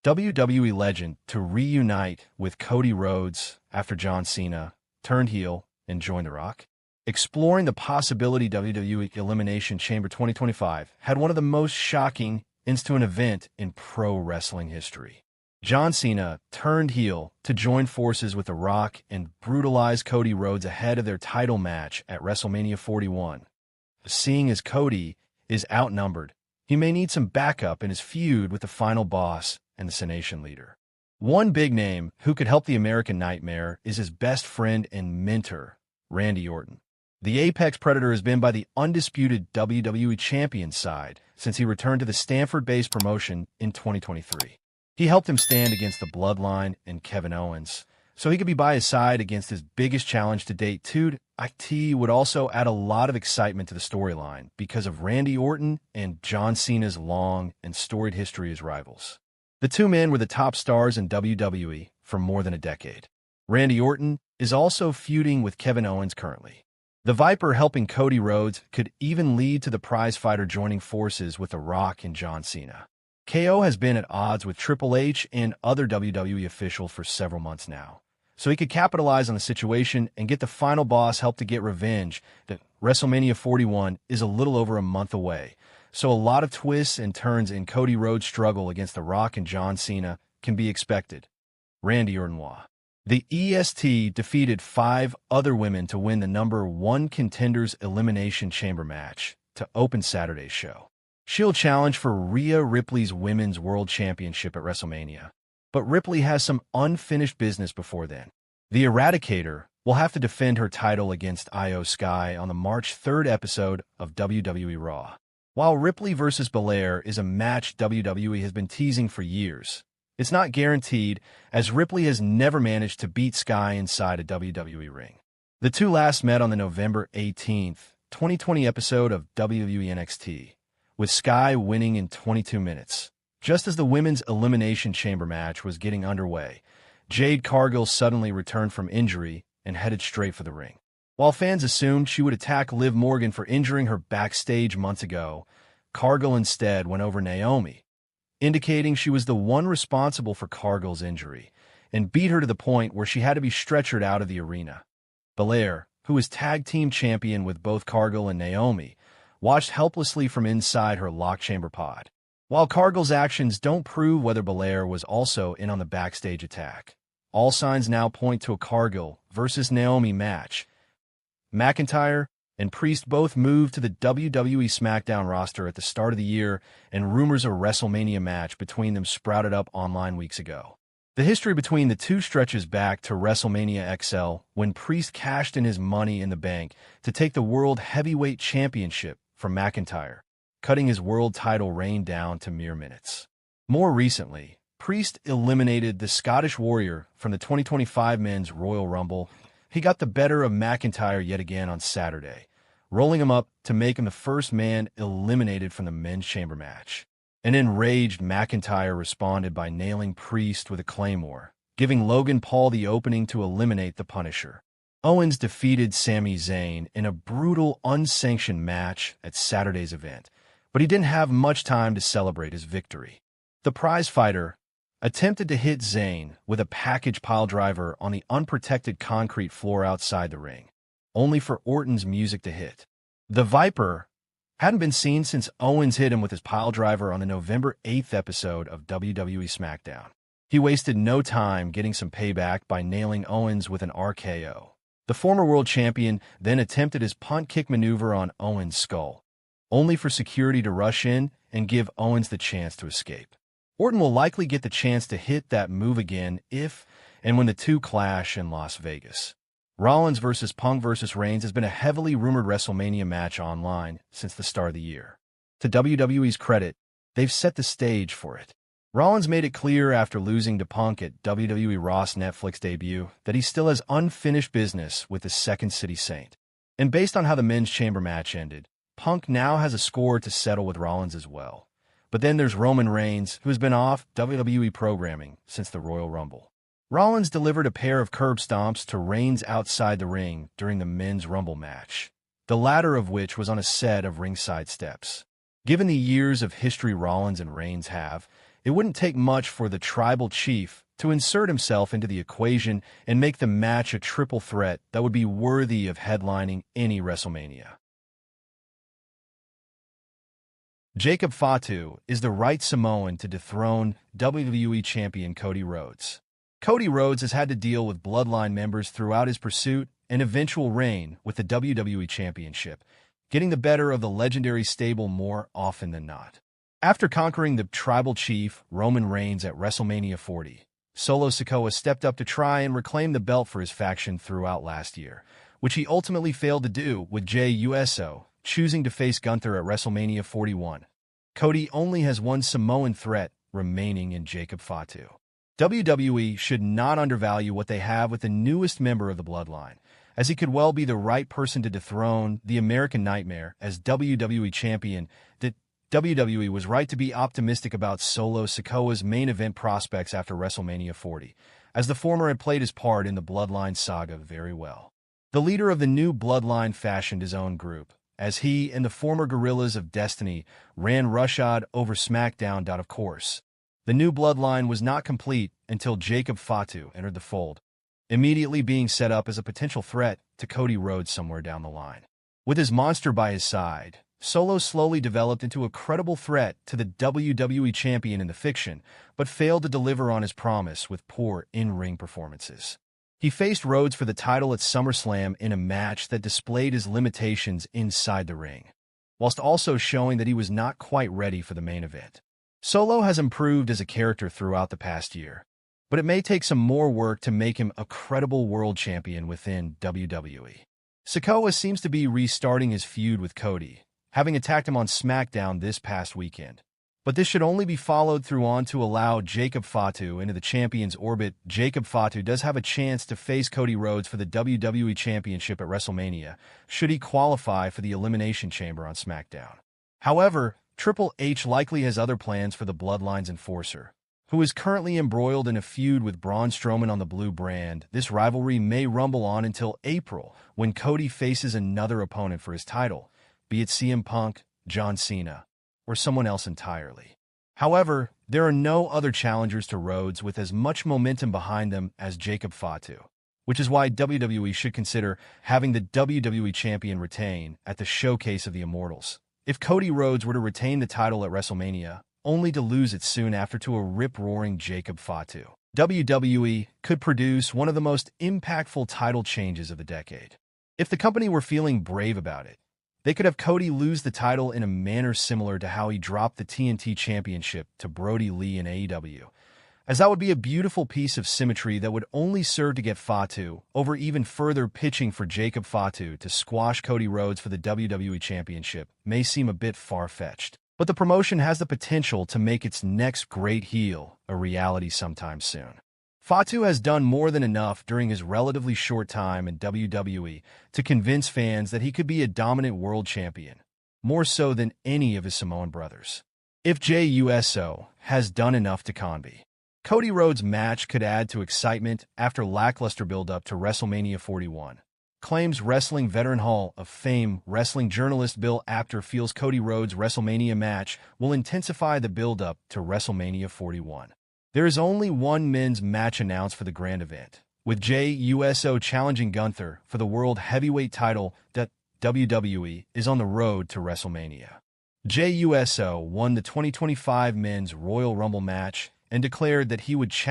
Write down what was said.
WWE Legend to reunite with Cody Rhodes after John Cena turned heel and joined The Rock. Exploring the possibility WWE Elimination Chamber 2025 had one of the most shocking ends to an event in pro wrestling history. John Cena turned heel to join forces with The Rock and brutalize Cody Rhodes ahead of their title match at WrestleMania 41. Seeing as Cody is outnumbered, he may need some backup in his feud with the final boss and the Cenation leader. One big name who could help the American Nightmare is his best friend and mentor, Randy Orton. The Apex Predator has been by the undisputed WWE Champion side since he returned to the Stanford-based promotion in 2023. He helped him stand against the Bloodline and Kevin Owens, so he could be by his side against his biggest challenge to date. IT would also add a lot of excitement to the storyline because of Randy Orton and John Cena's long and storied history as rivals. The two men were the top stars in WWE for more than a decade. Randy Orton is also feuding with Kevin Owens currently. The Viper helping Cody Rhodes could even lead to the Prizefighter joining forces with The Rock and John Cena. KO has been at odds with Triple H and other WWE officials for several months now, so he could capitalize on the situation and get the final boss help to get revenge. That WrestleMania 41 is a little over a month away, so a lot of twists and turns in Cody Rhodes' struggle against The Rock and John Cena can be expected. Randy Orton. The EST defeated 5 other women to win the #1 Contenders Elimination Chamber match to open Saturday's show. She'll challenge for Rhea Ripley's Women's World Championship at WrestleMania, but Ripley has some unfinished business before then. The Eradicator will have to defend her title against Io Sky on the March 3rd episode of WWE Raw. While Ripley vs. BELAIR is a match WWE has been teasing for years, it's not guaranteed, as Ripley has never managed to beat Sky inside a WWE ring. The two last met on the November 18, 2020 episode of WWE NXT, with Sky winning in 22 minutes. Just as the Women's Elimination Chamber match was getting underway, Jade Cargill suddenly returned from injury and headed straight for the ring. While fans assumed she would attack Lev Morgan for injuring her backstage months ago, Cargill instead went over Naomi, indicating she was the one responsible for Cargill's injury, and beat her to the point where she had to be stretchered out of the arena. BELAIR, who was tag team champion with both Cargill and Naomi, watched helplessly from inside her lock chamber pod. While Cargill's actions don't prove whether BELAIR was also in on the backstage attack, all signs now point to a Cargill versus Naomi match. McCayter and Priest both moved to the WWE Smackdown roster at the start of the year, and rumors of a WrestleMania match between them sprouted up online weeks ago. The history between the two stretches back to WrestleMania XL, when Priest cashed in his money in the bank to take the World Heavyweight Championship from McCayter, cutting his world title reign down to mere minutes. More recently, Priest eliminated the Scottish Warrior from the 2025 Men's Royal Rumble. He got the better of McCayter yet again on Saturday, rolling him up to make him the first man eliminated from the men's chamber match. An enraged McCayter responded by nailing Priest with a Claymore, giving Logan Paul the opening to eliminate the Punisher. Owens defeated Sami Zain in a brutal, unsanctioned match at Saturday's event, but he didn't have much time to celebrate his victory. The Prizefighter attempted to hit Zayn with a package piledriver on the unprotected concrete floor outside the ring, only for Orton's music to hit. The Viper hadn't been seen since Owens hit him with his piledriver on the November 8th episode of WWE Smackdown. He wasted no time getting some payback by nailing Owens with an RKO. The former world champion then attempted his punt kick maneuver on Owens' skull, only for security to rush in and give Owens the chance to escape. Orton will likely get the chance to hit that move again if and when the two clash in Las Vegas. Rollins vs. Punk vs. Reigns has been a heavily rumored WrestleMania match online since the start of the year. To WWE's credit, they've set the stage for it. Rollins made it clear after losing to Punk at WWE Raw's Netflix debut that he still has unfinished business with the Second City Saint. And based on how the men's chamber match ended, Punk now has a score to settle with Rollins as well. But then there's Roman Reigns, who has been off WWE programming since the Royal Rumble. Rollins delivered a pair of curb stomps to Reigns outside the ring during the men's Rumble match, the latter of which was on a set of ringside steps. Given the years of history Rollins and Reigns have, It wouldn't take much for the tribal chief to insert himself into the equation and make the match a triple threat that would be worthy of headlining any WrestleMania. Jacob Fatu is the right Samoan to dethrone WWE Champion Cody Rhodes. Cody Rhodes has had to deal with Bloodline members throughout his pursuit and eventual reign with the WWE Championship, getting the better of the legendary stable more often than not. After conquering the tribal chief, Roman Reigns, at WrestleMania 40, Solo Sikoa stepped up to try and reclaim the belt for his faction throughout last year, which he ultimately failed to do, with Jey Uso choosing to face Gunther at WrestleMania 41. Cody only has one Samoan threat remaining in Jacob Fatu. WWE should not undervalue what they have with the newest member of the Bloodline, as he could well be the right person to dethrone the American Nightmare as WWE Champion. The WWE was right to be optimistic about Solo Sikoa's main event prospects after WrestleMania 40, as the former had played his part in the Bloodline saga very well. The leader of the new Bloodline fashioned his own group, as he and the former Guerrillas of Destiny ran roughshod over SmackDown. Of course, the new Bloodline was not complete until Jacob Fatu entered the fold, immediately being set up as a potential threat to Cody Rhodes somewhere down the line. With his monster by his side, Solo slowly developed into a credible threat to the WWE Champion in the fiction, but failed to deliver on his promise with poor in-ring performances. He faced Rhodes for the title at SummerSlam in a match that displayed his limitations inside the ring, whilst also showing that he was not quite ready for the main event. Solo has improved as a character throughout the past year, but it may take some more work to make him a credible world champion within WWE. Sikoa seems to be restarting his feud with Cody, having attacked him on SmackDown this past weekend. But this should only be followed through on to allow Jacob Fatu into the champion's orbit. Jacob Fatu does have a chance to face Cody Rhodes for the WWE Championship at WrestleMania, should he qualify for the Elimination Chamber on SmackDown. However, Triple H likely has other plans for the Bloodline's enforcer, who is currently embroiled in a feud with Braun Strowman on the Blue brand. This rivalry may rumble on until April, when Cody faces another opponent for his title, be it CM Punk, John Cena, or someone else entirely. However, there are no other challengers to Rhodes with as much momentum behind them as Jacob Fatu, which is why WWE should consider having the WWE Champion retain at the Showcase of the Immortals. If Cody Rhodes were to retain the title at WrestleMania, only to lose it soon after to a rip-roaring Jacob Fatu, WWE could produce one of the most impactful title changes of the decade. If the company were feeling brave about it, they could have Cody lose the title in a manner similar to how he dropped the TNT Championship to Brody Lee in AEW, as that would be a beautiful piece of symmetry that would only serve to get Fatu over. Even further, pitching for Jacob Fatu to squash Cody Rhodes for the WWE Championship may seem a bit far-fetched, but the promotion has the potential to make its next great heel a reality sometime soon. Fatu has done more than enough during his relatively short time in WWE to convince fans that he could be a dominant world champion, more so than any of his Samoan brothers. If Jey Uso has done enough to convey, Cody Rhodes' match could add to excitement after lackluster build-up to WrestleMania 41. Claims Wrestling Veteran Hall of Fame wrestling journalist Bill Apter feels Cody Rhodes' WrestleMania match will intensify the build-up to WrestleMania 41. There is only one men's match announced for the grand event, with Jey Uso challenging Gunther for the World Heavyweight title. That WWE is on the road to WrestleMania. Jey Uso won the 2025 Men's Royal Rumble match and declared that he would challenge